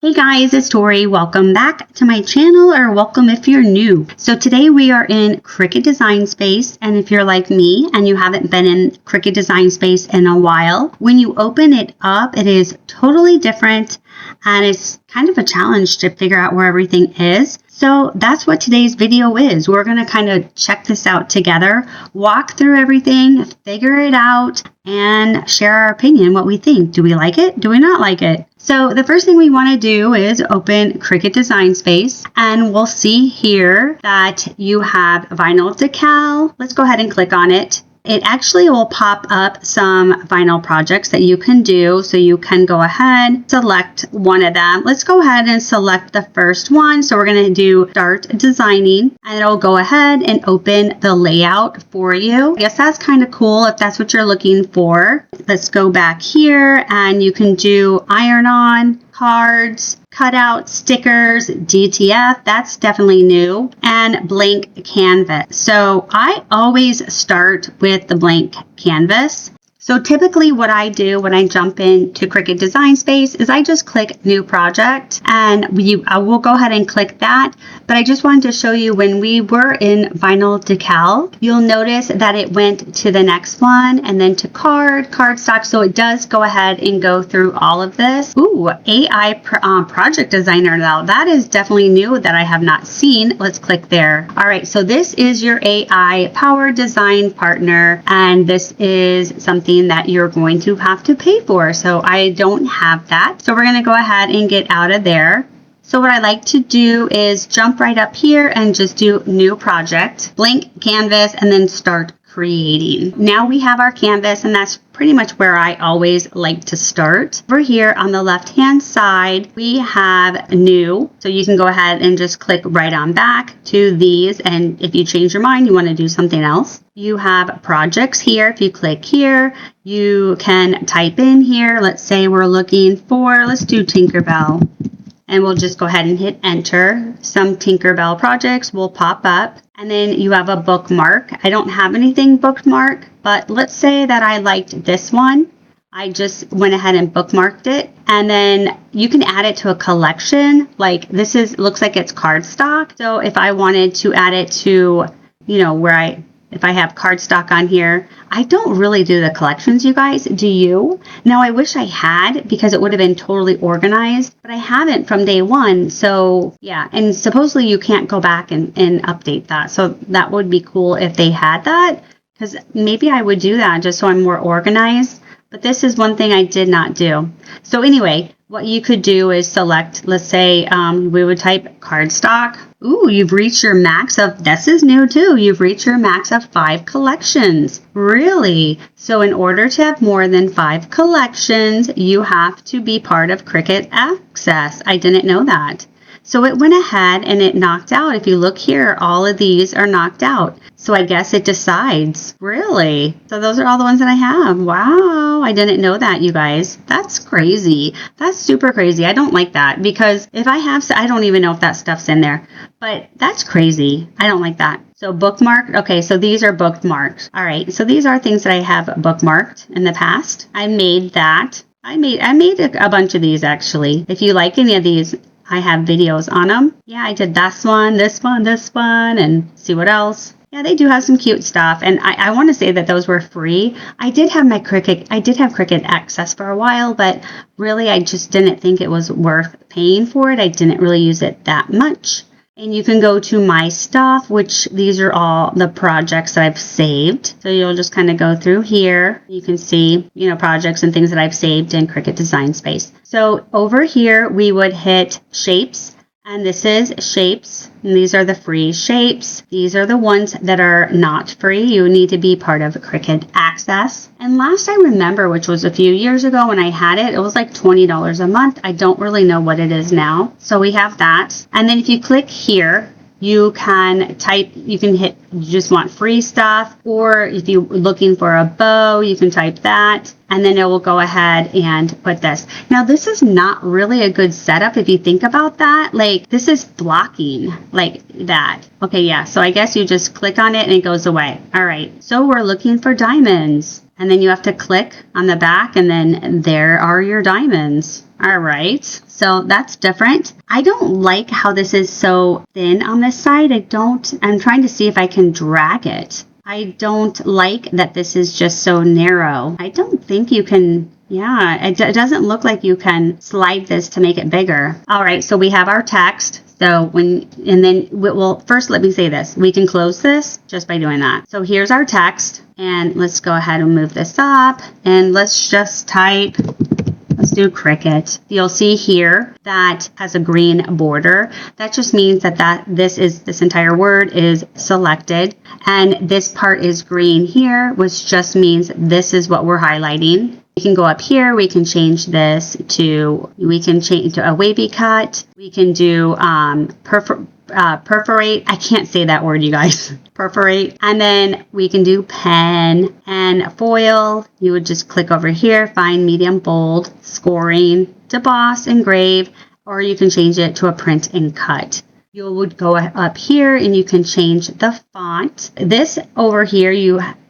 Hey guys, it's Tori. Welcome back to my channel, or welcome if you're new. So today we are in Cricut Design Space, and if you're like me and you haven't been in Cricut Design Space in a while, when you open it up, it is totally different and it's kind of a challenge to figure out where everything is. So that's what today's video is. We're going to kind of check this out together, walk through everything, figure it out, and share our opinion, what we think. Do we like it? Do we not like it? So the first thing we want to do is open Cricut Design Space, and we'll see here that you have vinyl decal. Let's go ahead and click on it. It actually will pop up some vinyl projects that you can do. So you can go ahead, select one of them. Let's go ahead and select the first one. So we're going to do Start Designing, and it'll go ahead and open the layout for you. I guess that's kind of cool if that's what you're looking for. Let's go back here, and you can do iron-on, cards, cutouts, stickers, DTF, that's definitely new, and blank canvas. So I always start with the blank canvas. So typically what I do when I jump into Cricut Design Space is I just click New Project, and I will go ahead and click that. But I just wanted to show you when we were in vinyl decal, you'll notice that it went to the next one and then to cardstock. So it does go ahead and go through all of this. Ooh, AI Project Designer now. That is definitely new that I have not seen. Let's click there. All right, so this is your AI Power Design Partner, and this is something that you're going to have to pay for. So I don't have that. So we're going to go ahead and get out of there. So what I like to do is jump right up here and just do New Project, blank canvas, and then start creating. Now we have our canvas, and that's pretty much where I always like to start. Over here on the left hand side, we have new. So you can go ahead and just click right on back to these. And if you change your mind, you want to do something else. You have projects here. If you click here, you can type in here. Let's say we're looking for, let's do Tinkerbell. And we'll just go ahead and hit enter. Some Tinkerbell projects will pop up. And then you have a bookmark. I don't have anything bookmarked, but let's say that I liked this one. I just went ahead and bookmarked it. And then you can add it to a collection. Like this looks like it's cardstock. So if I wanted to add it to, if I have cardstock on here, I don't really do the collections, you guys. Do you? Now, I wish I had, because it would have been totally organized, but I haven't from day one. So yeah, and supposedly you can't go back and update that. So that would be cool if they had that, because maybe I would do that just so I'm more organized. But this is one thing I did not do. So anyway, what you could do is select, let's say we would type cardstock. Ooh, you've reached your max of, this is new too, you've reached your max of 5 collections. Really? So in order to have more than 5 collections, you have to be part of Cricut Access. I didn't know that. So it went ahead and it knocked out. If you look here, all of these are knocked out. So I guess it decides. Really? So those are all the ones that I have. Wow. I didn't know that, you guys. That's crazy. That's super crazy. I don't like that, because if I have, I don't even know if that stuff's in there, but that's crazy. I don't like that. So bookmarked. Okay, so these are bookmarked. All right. So these are things that I have bookmarked in the past. I made that. I made a bunch of these actually. If you like any of these, I have videos on them. Yeah, I did this one, and see what else. Yeah, they do have some cute stuff. And I want to say that those were free. I did have Cricut Access for a while, but really I just didn't think it was worth paying for it. I didn't really use it that much. And you can go to My Stuff, which these are all the projects that I've saved. So you'll just kind of go through here. You can see, projects and things that I've saved in Cricut Design Space. So over here, we would hit Shapes. And this is Shapes. And these are the free shapes. These are the ones that are not free. You need to be part of Cricut Access. And last I remember, which was a few years ago when I had it, it was like $20 a month. I don't really know what it is now. So we have that. And then if you click here, you can type, you can hit, you just want free stuff, or if you're looking for a bow, you can type that, and then it will go ahead and put this. Now, this is not really a good setup if you think about that. Like, this is blocking like that. Okay, yeah, so I guess you just click on it and it goes away. All right, so we're looking for diamonds. And then you have to click on the back, and then there are your diamonds. All right, so that's different. I don't like how this is so thin on this side. I'm trying to see if I can drag it. I don't like that this is just so narrow. I don't think you can, yeah, it doesn't look like you can slide this to make it bigger. All right, so we have our text. So first let me say this. We can close this just by doing that. So here's our text, and let's go ahead and move this up, and let's just type. Let's do Cricut. You'll see here that has a green border. That just means that this entire word is selected, and this part is green here, which just means this is what we're highlighting. We can go up here. We can change this to a wavy cut. We can do perforate. I can't say that word, you guys. Perforate. And then we can do pen and foil. You would just click over here, find medium bold, scoring, deboss, engrave, or you can change it to a print and cut. You would go up here and you can change the font. This over here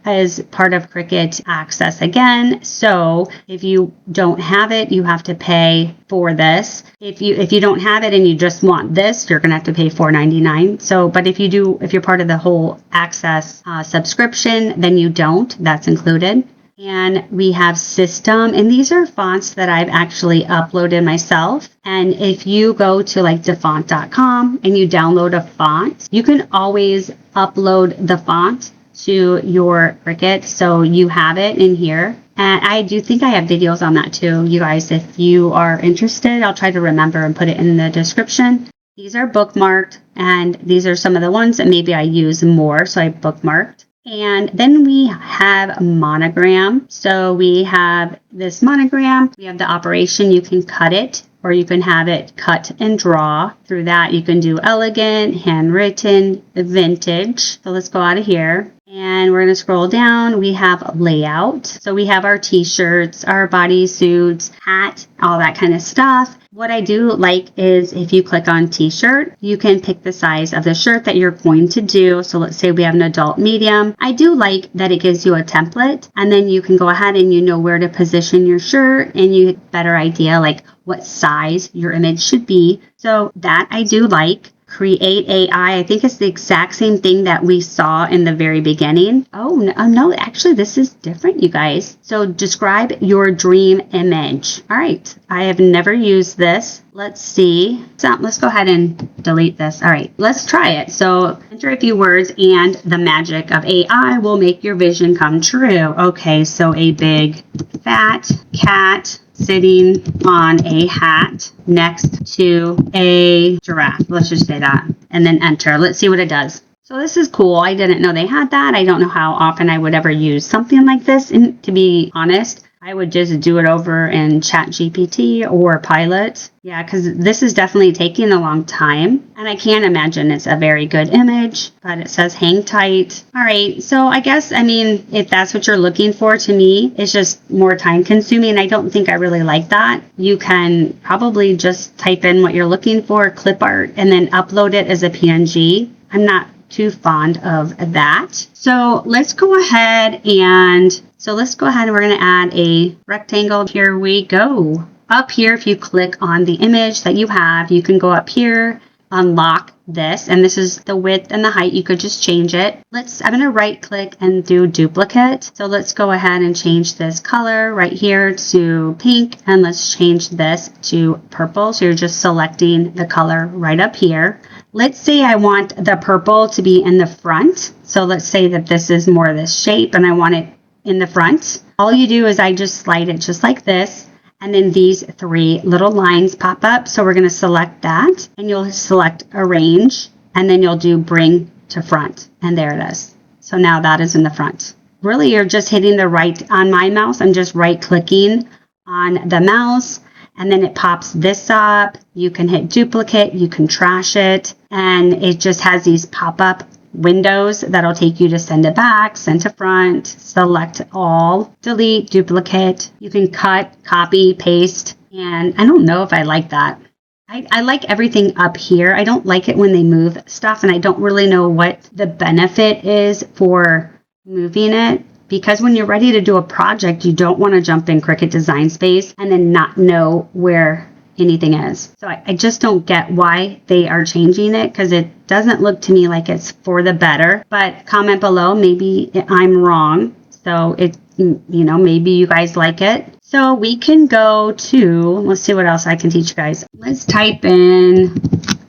is part of Cricut Access again. So if you don't have it, you have to pay for this. If you don't have it and you just want this, you're gonna have to pay $4.99. So, but if you're part of the whole Access subscription, then you don't. That's included. And we have system, and these are fonts that I've actually uploaded myself. And if you go to like defont.com and you download a font, you can always upload the font to your Cricut, so you have it in here. And I do think I have videos on that too, you guys. If you are interested, I'll try to remember and put it in the description. These are bookmarked, and these are some of the ones that maybe I use more, so I bookmarked. And then we have monogram. So we have this monogram. We have the operation. You can cut it, or you can have it cut and draw. Through that, you can do elegant, handwritten, vintage. So let's go out of here. And we're going to scroll down. We have layout. So we have our t-shirts, our bodysuits, hat, all that kind of stuff. What I do like is if you click on t-shirt, you can pick the size of the shirt that you're going to do. So let's say we have an adult medium. I do like that it gives you a template, and then you can go ahead and you know where to position your shirt, and you get a better idea like what size your image should be. So that I do like. Create AI. I think it's the exact same thing that we saw in the very beginning. Oh, no, actually, this is different, you guys. So describe your dream image. All right. I have never used this. Let's see. So let's go ahead and delete this. All right, let's try it. So enter a few words and the magic of AI will make your vision come true. Okay, so a big fat cat sitting on a hat next to a giraffe. Let's just say that. And then enter. Let's see what it does. So this is cool. I didn't know they had that. I don't know how often I would ever use something like this. And to be honest, I would just do it over in ChatGPT or Pilot. Yeah, because this is definitely taking a long time. And I can't imagine it's a very good image, but it says hang tight. All right, so I guess, if that's what you're looking for, to me, it's just more time consuming. I don't think I really like that. You can probably just type in what you're looking for, clip art, and then upload it as a PNG. I'm not too fond of that. So let's go ahead and we're going to add a rectangle. Here we go. Up here, if you click on the image that you have, you can go up here, unlock this, and this is the width and the height. You could just change it. I'm going to right click and do duplicate. So let's go ahead and change this color right here to pink, and let's change this to purple. So you're just selecting the color right up here. Let's say I want the purple to be in the front. So let's say that this is more this shape and I want it in the front. All you do is I just slide it just like this, and then these three little lines pop up. So we're going to select that, and you'll select arrange, and then you'll do bring to front, and there it is. So now that is in the front. Really, you're just hitting the right on my mouse. I'm just right clicking on the mouse, and then it pops this up. You can hit duplicate, you can trash it, and it just has these pop-up windows that'll take you to send it back, send to front, select all, delete, duplicate. You can cut, copy, paste, and I don't know if I like that. I like everything up here. I don't like it when they move stuff, and I don't really know what the benefit is for moving it. because when you're ready to do a project, you don't want to jump in Cricut Design Space and then not know where anything is. So I just don't get why they are changing it, because it doesn't look to me like it's for the better. But comment below, maybe I'm wrong. So maybe you guys like it. So we can go to, let's see what else I can teach you guys. Let's type in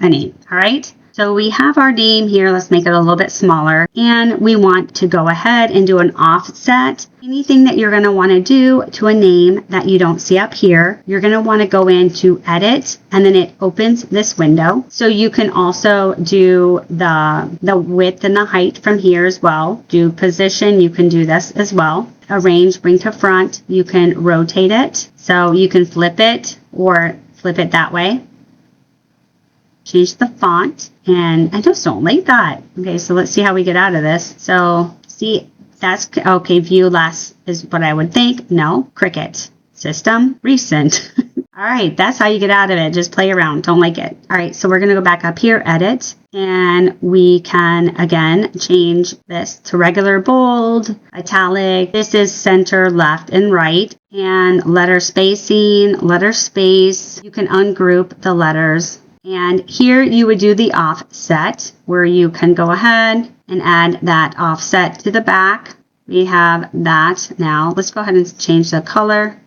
a name. All right. So we have our name here. Let's make it a little bit smaller. And we want to go ahead and do an offset. Anything that you're going to want to do to a name that you don't see up here, you're going to want to go into edit, and then it opens this window. So you can also do the width and the height from here as well. Do position, you can do this as well. Arrange, bring to front, you can rotate it. So you can flip it or flip it that way. Change the font, and I just don't like that. Okay, so let's see how we get out of this. So see, that's okay. View less is what I would think. No, Cricut system recent. All right, that's how you get out of it. Just play around. Don't like it. All right, so we're going to go back up here, edit, and we can again change this to regular bold, italic. This is center, left, and right, and letter spacing, letter space. You can ungroup the letters. And here you would do the offset, where you can go ahead and add that offset to the back. We have that now. Let's go ahead and change the color.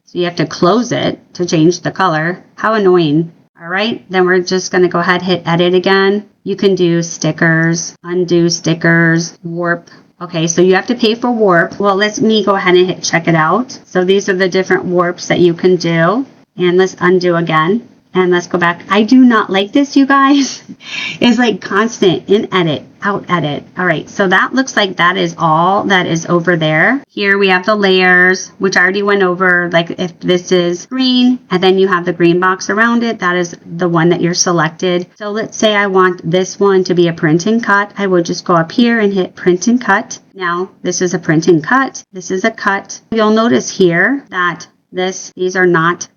So you have to close it to change the color. How annoying. All right, then we're just going to go ahead, hit edit again. You can do stickers, undo stickers, warp. Okay, so you have to pay for warp. Well, let me go ahead and hit check it out. So these are the different warps that you can do. And let's undo again. And let's go back. I do not like this, you guys. It's like constant in edit, out edit. All right, so that looks like that is all that is over there. Here we have the layers, which I already went over. Like if this is green and then you have the green box around it, that is the one that you're selected. So let's say I want this one to be a print and cut. I would just go up here and hit print and cut. Now this is a print and cut. This is a cut. You'll notice here that these are not,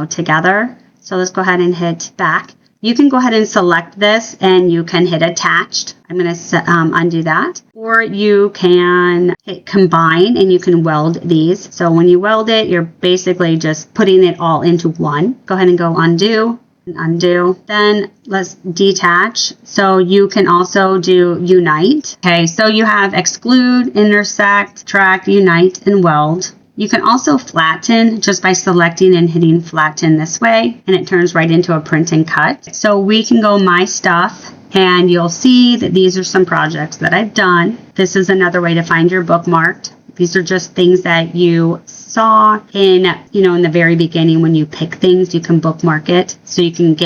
together. So let's go ahead and hit back. You can go ahead and select this and you can hit attached. I'm going to undo that. Or you can hit combine and you can weld these. So when you weld it, you're basically just putting it all into one. Go ahead and go undo and undo. Then let's detach. So you can also do unite. Okay, so you have exclude, intersect, track, unite, and weld. You can also flatten just by selecting and hitting flatten this way, and it turns right into a print and cut. So we can go my stuff, and you'll see that these are some projects that I've done. This is another way to find your bookmarked. These are just things that you saw in the very beginning when you pick things. You can bookmark it so you can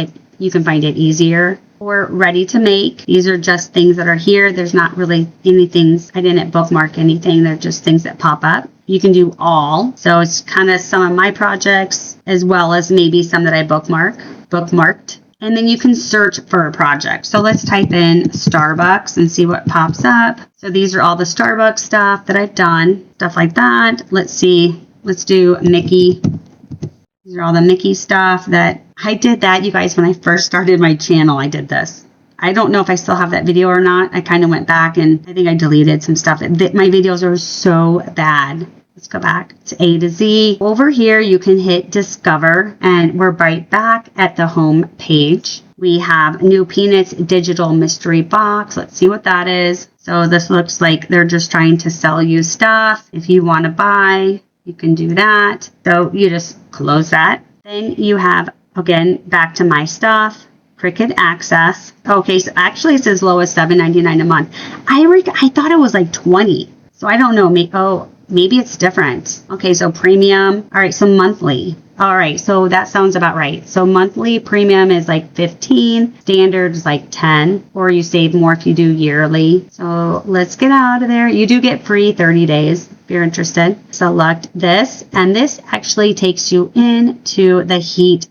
find it easier. Or ready to make. These are just things that are here. There's not really anything. I didn't bookmark anything. They're just things that pop up. You can do all. So it's kind of some of my projects as well as maybe some that I bookmarked. And then you can search for a project. So let's type in Starbucks and see what pops up. So these are all the Starbucks stuff that I've done. Stuff like that. Let's see. Let's do Mickey. These are all the Mickey stuff that I did that, you guys, when I first started my channel. I did this. I don't know if I still have that video or not. I kind of went back and I think I deleted some stuff. My videos are so bad. Let's go back to A to Z. Over here, you can hit discover and we're right back at the home page. We have New Peanuts Digital Mystery Box. Let's see what that is. So this looks like they're just trying to sell you stuff. If you want to buy, you can do that. So you just close that. Then you have, again, back to my stuff, Cricut Access. Okay, so actually it's as low as $7.99 a month. I thought it was like $20. So I don't know. Maybe it's different. Okay, so premium. All right, so monthly. All right, so that sounds about right. So monthly premium is like $15. Standard is like $10. Or you save more if you do yearly. So let's get out of there. You do get free 30 days. If you're interested, select this, and this actually takes you into the heat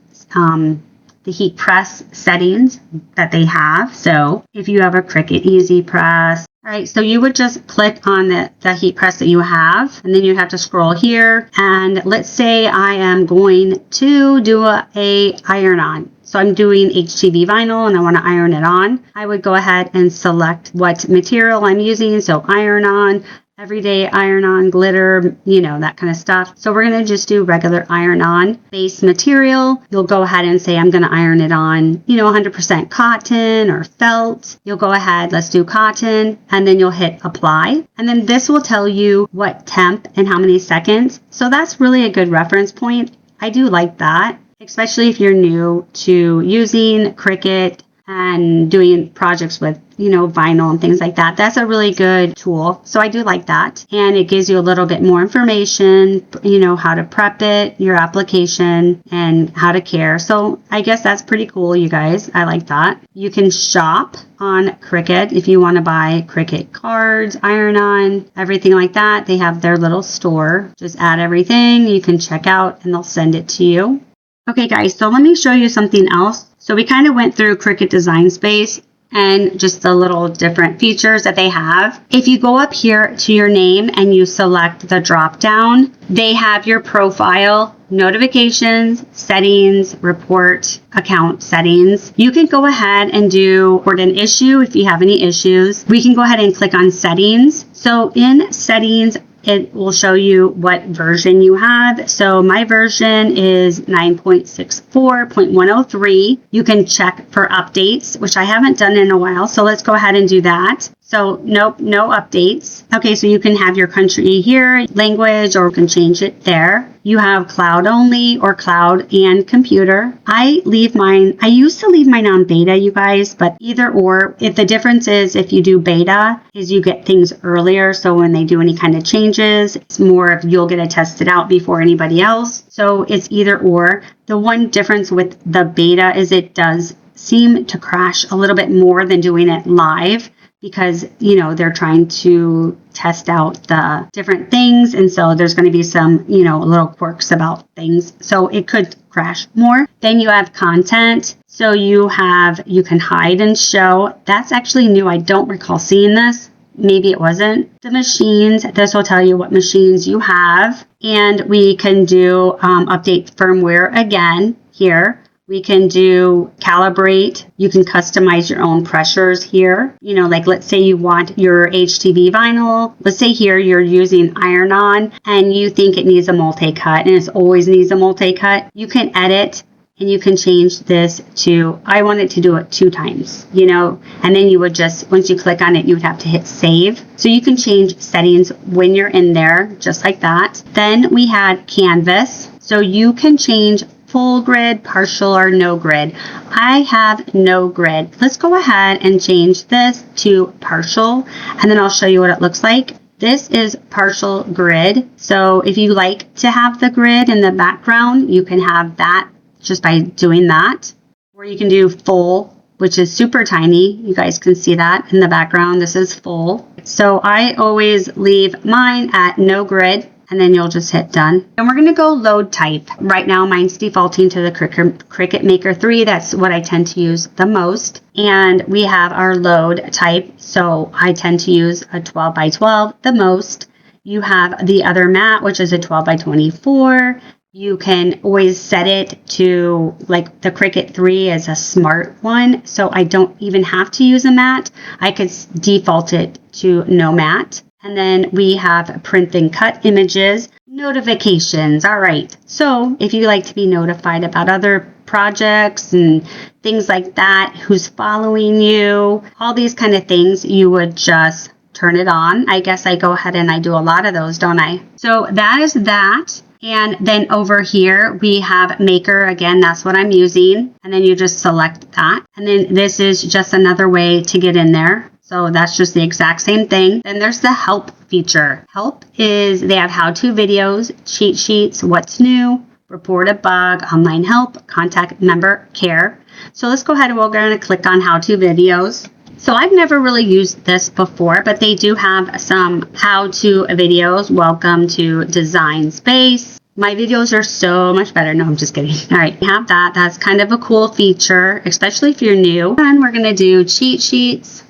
press settings that they have. So if you have a Cricut Easy Press, all right, so you would just click on the heat press that you have, and then you have to scroll here. And let's say I am going to do a iron on. So I'm doing HTV vinyl and I want to iron it on. I would go ahead and select what material I'm using. So iron on, everyday iron-on glitter, you know, that kind of stuff. So we're going to just do regular iron-on base material. You'll go ahead and say, I'm going to iron it on, you know, 100% cotton or felt. You'll go ahead, let's do cotton, and then you'll hit apply. And then this will tell you what temp and how many seconds. So that's really a good reference point. I do like that, especially if you're new to using Cricut and doing projects with, you know, vinyl and things like that. That's a really good tool. So I do like that. And it gives you a little bit more information, you know, how to prep it, your application, and how to care. So I guess that's pretty cool, you guys. I like that. You can shop on Cricut if you want to buy Cricut cards, iron-on, everything like that. They have their little store. Just add everything. You can check out and they'll send it to you. Okay, guys, so let me show you something else. So we kind of went through Cricut Design Space and just the little different features that they have. If you go up here to your name and you select the drop down, they have your profile, notifications, settings, report, account settings. You can go ahead and report an issue if you have any issues. We can go ahead and click on settings. So in settings, it will show you what version you have. So my version is 9.64.103. You can check for updates, which I haven't done in a while. So let's go ahead and do that. So nope, no updates. Okay, so you can have your country here, language, or you can change it there. You have cloud only or cloud and computer. I used to leave mine on beta, you guys, but either or. If the difference is if you do beta is you get things earlier. So when they do any kind of changes, it's more of you'll get it tested out before anybody else. So it's either or. The one difference with the beta is it does seem to crash a little bit more than doing it live, because, you know, they're trying to test out the different things. And so there's going to be some, you know, little quirks about things. So it could crash more. Then you have content. So you can hide and show. That's actually new. I don't recall seeing this. Maybe it wasn't. The machines, this will tell you what machines you have. And we can do update firmware again here. We can do calibrate. You can customize your own pressures here. You know, like let's say you want your HTV vinyl. Let's say here you're using iron-on and you think it needs a multi-cut and it always needs a multi-cut. You can edit and you can change this to, I want it to do it 2 times, you know, and then you would just, once you click on it, you would have to hit save. So you can change settings when you're in there, just like that. Then we had canvas. So you can change full grid, partial, or no grid. I have no grid. Let's go ahead and change this to partial, and then I'll show you what it looks like. This is partial grid. So if you like to have the grid in the background, you can have that just by doing that. Or you can do full, which is super tiny. You guys can see that in the background. This is full. So I always leave mine at no grid. And then you'll just hit done. And we're going to go load type. Right now, mine's defaulting to the Cricut Maker 3. That's what I tend to use the most. And we have our load type. So I tend to use a 12 by 12 the most. You have the other mat, which is a 12 by 24. You can always set it to, like the Cricut 3 is a smart one. So I don't even have to use a mat. I could default it to no mat. And then we have print and cut images, notifications. All right. So if you like to be notified about other projects and things like that, who's following you, all these kind of things, you would just turn it on. I guess I go ahead and I do a lot of those, don't I? So that is that. And then over here, we have Maker. Again, that's what I'm using. And then you just select that. And then this is just another way to get in there. So that's just the exact same thing. Then there's the help feature. Help is they have how-to videos, cheat sheets, what's new, report a bug, online help, contact member care. So let's go ahead and we're going to click on how-to videos. So I've never really used this before, but they do have some how-to videos. Welcome to Design Space. My videos are so much better. No, I'm just kidding. All right, we have that. That's kind of a cool feature, especially if you're new. And we're going to do cheat sheets.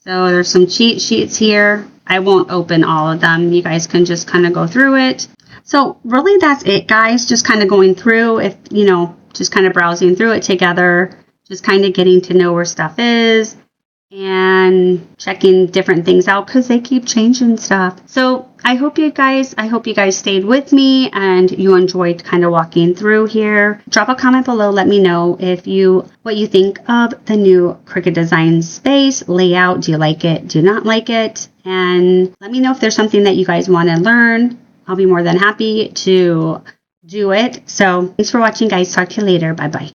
So there's some cheat sheets here. I won't open all of them. You guys can just kind of go through it. So really that's it, guys. Just kind of going through, if you know, just kind of browsing through it together, just kind of getting to know where stuff is. and checking different things out because they keep changing stuff. So I hope you guys stayed with me and you enjoyed kind of walking through here. Drop a comment below. Let me know what you think of the new Cricut Design Space layout. Do you like it? Do you not like it? And let me know if there's something that you guys want to learn. I'll be more than happy to do it. So thanks for watching, guys. Talk to you later. Bye bye.